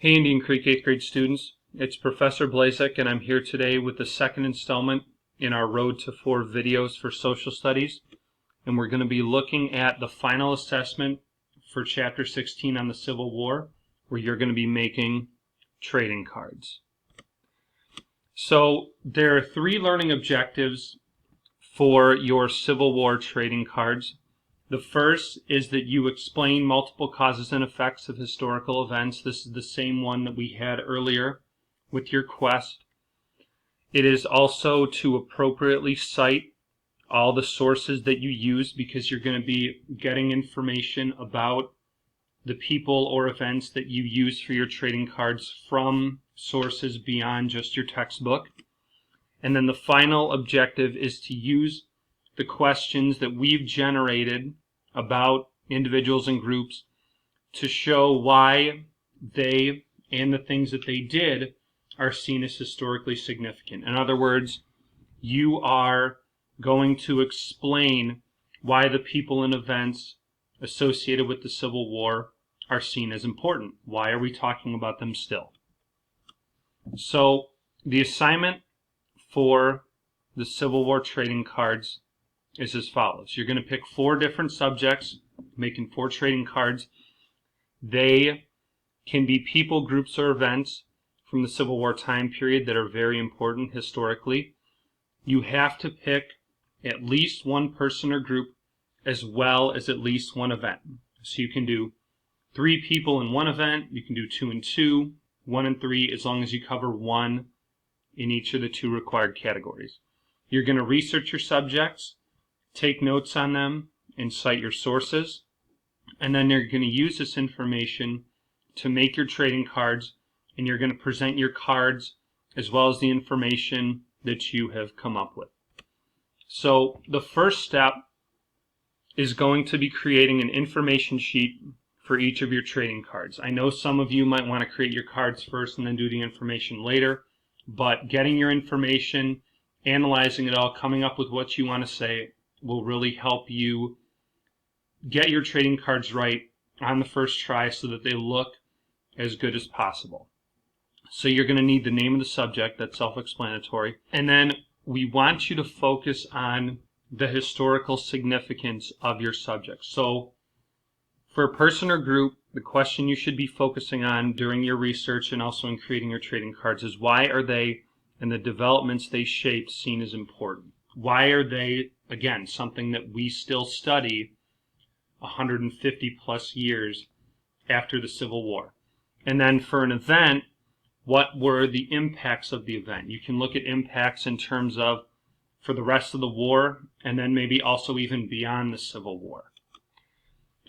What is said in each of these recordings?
Hey Indian Creek 8th grade students, it's Professor Blazek and I'm here today with the second installment in our Road to 4 videos for social studies, and we're going to be looking at the final assessment for Chapter 16 on the Civil War, where you're going to be making trading cards. So there are 3 learning objectives for your Civil War trading cards. The first is that you explain multiple causes and effects of historical events. This is the same one that we had earlier with your quest. It is also to appropriately cite all the sources that you use, because you're going to be getting information about the people or events that you use for your trading cards from sources beyond just your textbook. And then the final objective is to use the questions that we've generated about individuals and groups to show why they and the things that they did are seen as historically significant. In other words, you are going to explain why the people and events associated with the Civil War are seen as important. Why are we talking about them still? So the assignment for the Civil War trading cards is as follows. You're going to pick 4 different subjects, making 4 trading cards. They can be people, groups, or events from the Civil War time period that are very important historically. You have to pick at least one person or group, as well as at least one event. So you can do 3 people in one event, you can do 2 and 2, 1 and 3, as long as you cover 1 in each of the 2 required categories. You're going to research your subjects, take notes on them, and cite your sources. And then you're going to use this information to make your trading cards, and you're going to present your cards as well as the information that you have come up with. So the first step is going to be creating an information sheet for each of your trading cards. I know some of you might want to create your cards first and then do the information later, but getting your information, analyzing it all, coming up with what you want to say will really help you get your trading cards right on the first try so that they look as good as possible. So you're going to need the name of the subject, that's self-explanatory, and then we want you to focus on the historical significance of your subject. So for a person or group, the question you should be focusing on during your research and also in creating your trading cards is, why are they and the developments they shaped seen as important? Why are they, again, something that we still study 150 plus years after the Civil War? And then for an event, what were the impacts of the event? You can look at impacts in terms of for the rest of the war, and then maybe also even beyond the Civil War.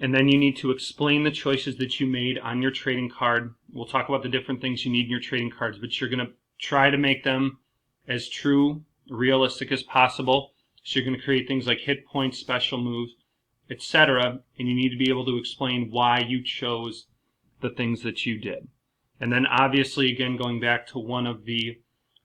And then you need to explain the choices that you made on your trading card. We'll talk about the different things you need in your trading cards, but you're going to try to make them as true, realistic as possible. So you're going to create things like hit points, special moves, etc. And you need to be able to explain why you chose the things that you did. And then obviously, again, going back to one of the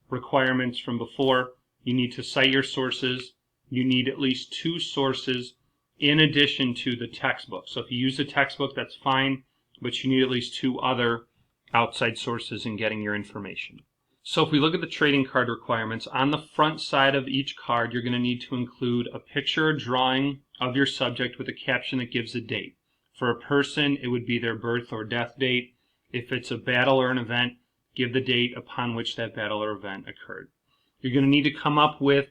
requirements from before, you need to cite your sources. You need at least 2 sources in addition to the textbook. So if you use the textbook, that's fine, but you need at least 2 other outside sources in getting your information. So if we look at the trading card requirements, on the front side of each card, you're going to need to include a picture or drawing of your subject with a caption that gives a date. For a person, it would be their birth or death date. If it's a battle or an event, give the date upon which that battle or event occurred. You're going to need to come up with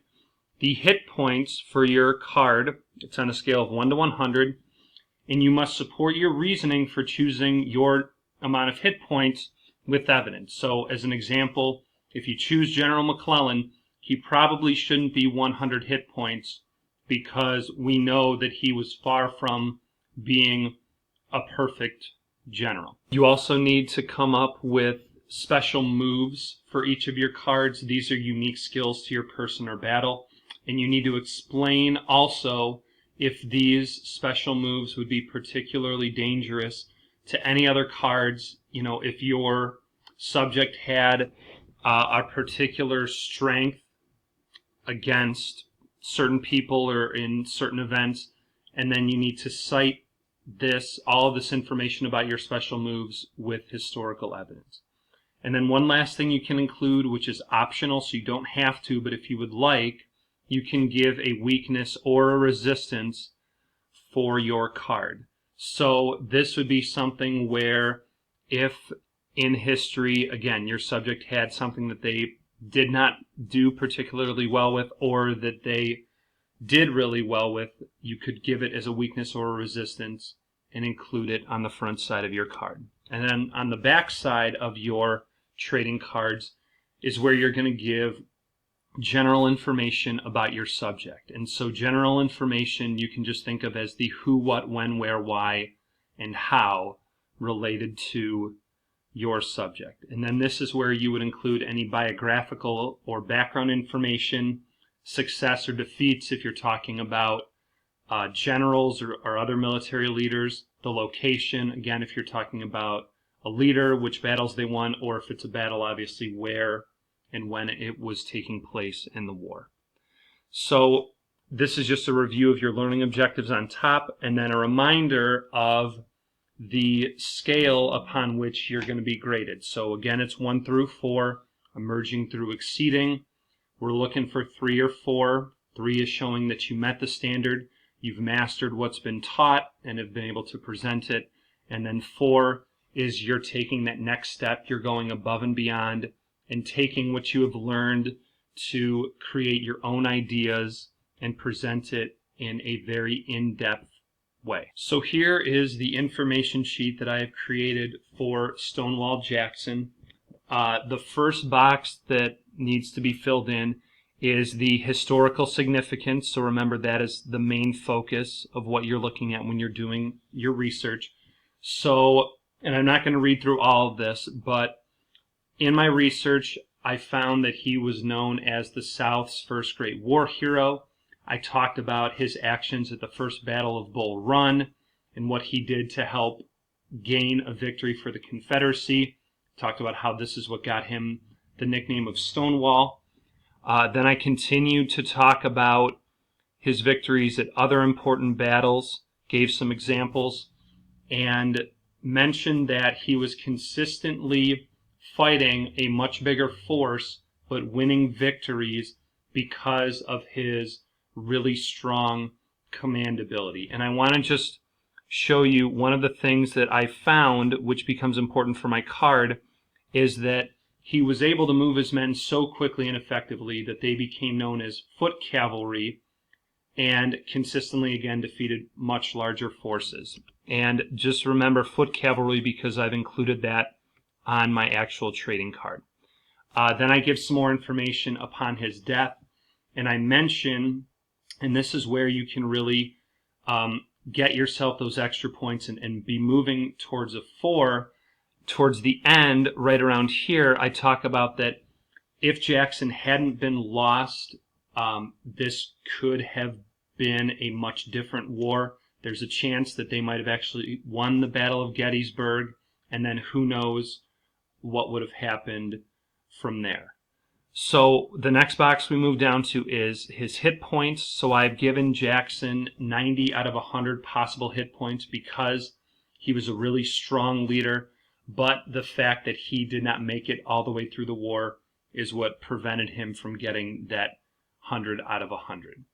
the hit points for your card. It's on a scale of 1 to 100, and you must support your reasoning for choosing your amount of hit points with evidence. So as an example, if you choose General McClellan, he probably shouldn't be 100 hit points, because we know that he was far from being a perfect general. You also need to come up with special moves for each of your cards. These are unique skills to your person or battle. And you need to explain also if these special moves would be particularly dangerous to any other cards. You know, if your subject had a particular strength against certain people or in certain events, and then you need to cite all of this information about your special moves with historical evidence. And then one last thing you can include, which is optional, so you don't have to, but if you would like, you can give a weakness or a resistance for your card. So this would be something where if in history, again, your subject had something that they did not do particularly well with, or that they did really well with, you could give it as a weakness or a resistance and include it on the front side of your card. And then on the back side of your trading cards is where you're going to give general information about your subject. And so general information you can just think of as the who, what, when, where, why, and how related to your subject. And then this is where you would include any biographical or background information, success or defeats if you're talking about generals or other military leaders, the location, again, if you're talking about a leader, which battles they won, or if it's a battle, obviously, where and when it was taking place in the war. So this is just a review of your learning objectives on top, and then a reminder of the scale upon which you're going to be graded. So again, it's 1 through 4, emerging through exceeding. We're looking for 3 or 4. 3 is showing that you met the standard, you've mastered what's been taught, and have been able to present it. And then 4 is you're taking that next step, you're going above and beyond, and taking what you have learned to create your own ideas and present it in a very in-depth way. So here is the information sheet that I have created for Stonewall Jackson. The first box that needs to be filled in is the historical significance. So remember, that is the main focus of what you're looking at when you're doing your research. So, and I'm not going to read through all of this, but in my research, I found that he was known as the South's first great war hero. I talked about his actions at the First Battle of Bull Run and what he did to help gain a victory for the Confederacy. Talked about how this is what got him the nickname of Stonewall. Then I continued to talk about his victories at other important battles, gave some examples, and mentioned that he was consistently fighting a much bigger force but winning victories because of his really strong command ability. And I want to just show you one of the things that I found, which becomes important for my card, is that he was able to move his men so quickly and effectively that they became known as foot cavalry, and consistently again defeated much larger forces. And just remember foot cavalry because I've included that on my actual trading card. Then I give some more information upon his death, and I mention, and this is where you can really get yourself those extra points and be moving towards a 4. Towards the end, right around here, I talk about that if Jackson hadn't been lost, this could have been a much different war. There's a chance that they might have actually won the Battle of Gettysburg, and then who knows what would have happened from there. So the next box we move down to is his hit points. So I've given Jackson 90 out of 100 possible hit points because he was a really strong leader, but the fact that he did not make it all the way through the war is what prevented him from getting that 100 out of 100.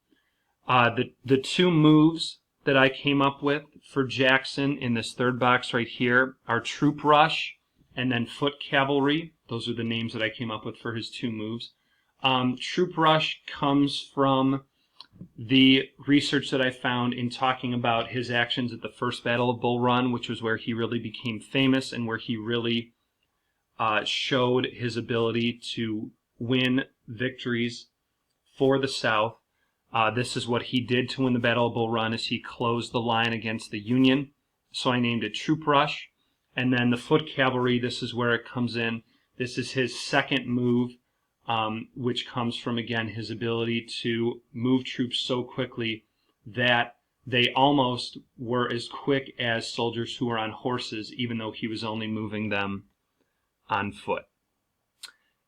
The 2 moves that I came up with for Jackson in this third box right here are Troop Rush and then Foot Cavalry. Those are the names that I came up with for his 2 moves. Troop Rush comes from the research that I found in talking about his actions at the First Battle of Bull Run, which was where he really became famous and where he really showed his ability to win victories for the South. This is what he did to win the Battle of Bull Run, is he closed the line against the Union. So I named it Troop Rush. And then the Foot Cavalry, this is where it comes in. This is his second move, which comes from, again, his ability to move troops so quickly that they almost were as quick as soldiers who were on horses, even though he was only moving them on foot.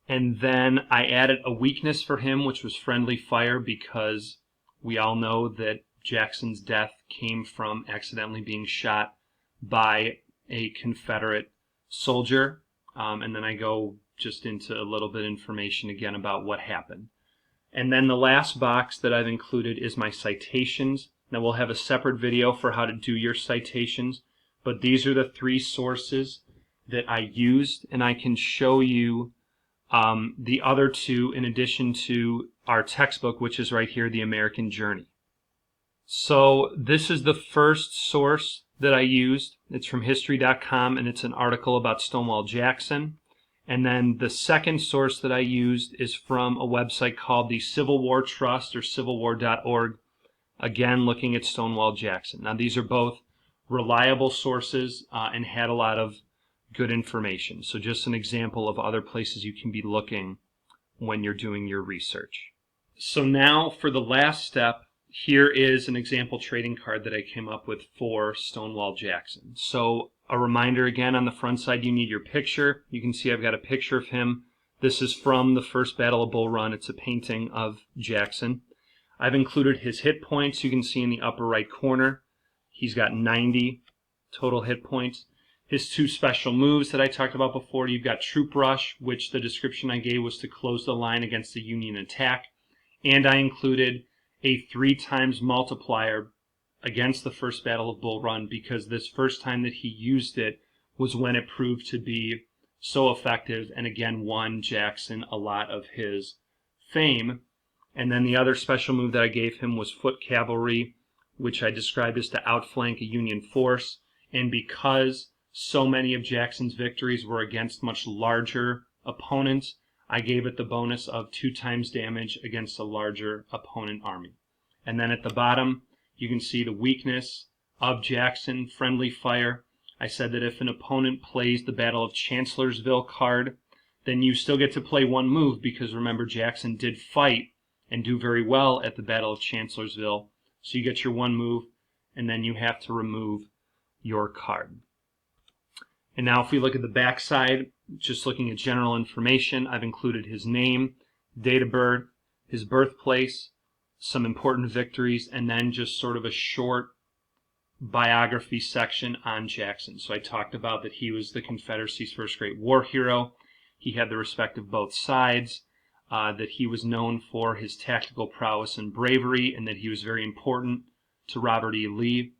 And then I added a weakness for him, which was friendly fire, because we all know that Jackson's death came from accidentally being shot by a Confederate soldier. And then I go just into a little bit of information again about what happened. And then the last box that I've included is my citations. Now we'll have a separate video for how to do your citations, but these are the 3 sources that I used, and I can show you the other 2 in addition to our textbook, which is right here, The American Journey. So this is the first source that I used. It's from history.com, and it's an article about Stonewall Jackson. And then the second source that I used is from a website called the Civil War Trust, or civilwar.org, again looking at Stonewall Jackson. Now these are both reliable sources and had a lot of good information. So just an example of other places you can be looking when you're doing your research. So now for the last step, here is an example trading card that I came up with for Stonewall Jackson. So a reminder again, on the front side you need your picture. You can see I've got a picture of him. This is from the first Battle of Bull Run. It's a painting of Jackson. I've included his hit points. You can see in the upper right corner, he's got 90 total hit points. His 2 special moves that I talked about before, you've got Troop Rush, which the description I gave was to close the line against the Union attack. And I included a 3 times multiplier against the first Battle of Bull Run, because this first time that he used it was when it proved to be so effective and again won Jackson a lot of his fame. And then the other special move that I gave him was Foot Cavalry, which I described as to outflank a Union force. And because so many of Jackson's victories were against much larger opponents, I gave it the bonus of 2 times damage against a larger opponent army. And then at the bottom, you can see the weakness of Jackson, friendly fire. I said that if an opponent plays the Battle of Chancellorsville card, then you still get to play 1 move, because remember, Jackson did fight and do very well at the Battle of Chancellorsville. So you get your 1 move, and then you have to remove your card. And now if we look at the back side, just looking at general information, I've included his name, date of birth, his birthplace, some important victories, and then just sort of a short biography section on Jackson. So I talked about that he was the Confederacy's first great war hero. He had the respect of both sides, that he was known for his tactical prowess and bravery, and that he was very important to Robert E. Lee.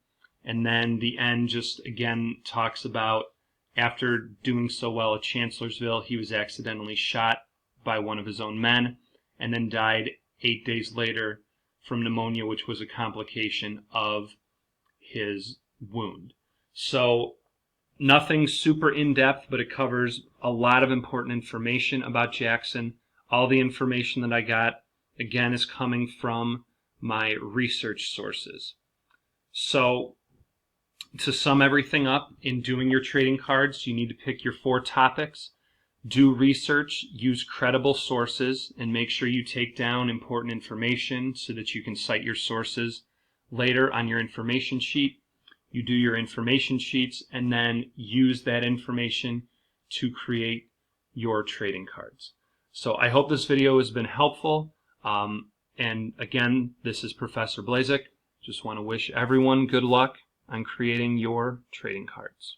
And then the end just again talks about, after doing so well at Chancellorsville, he was accidentally shot by one of his own men and then died 8 days later from pneumonia, which was a complication of his wound. So nothing super in-depth, but it covers a lot of important information about Jackson. All the information that I got, again, is coming from my research sources. So to sum everything up, in doing your trading cards, you need to pick your 4 topics, do research, use credible sources, and make sure you take down important information so that you can cite your sources later on your information sheet. You do your information sheets and then use that information to create your trading cards. So I hope this video has been helpful. And again, this is Professor Blazek. Just want to wish everyone good luck on creating your trading cards.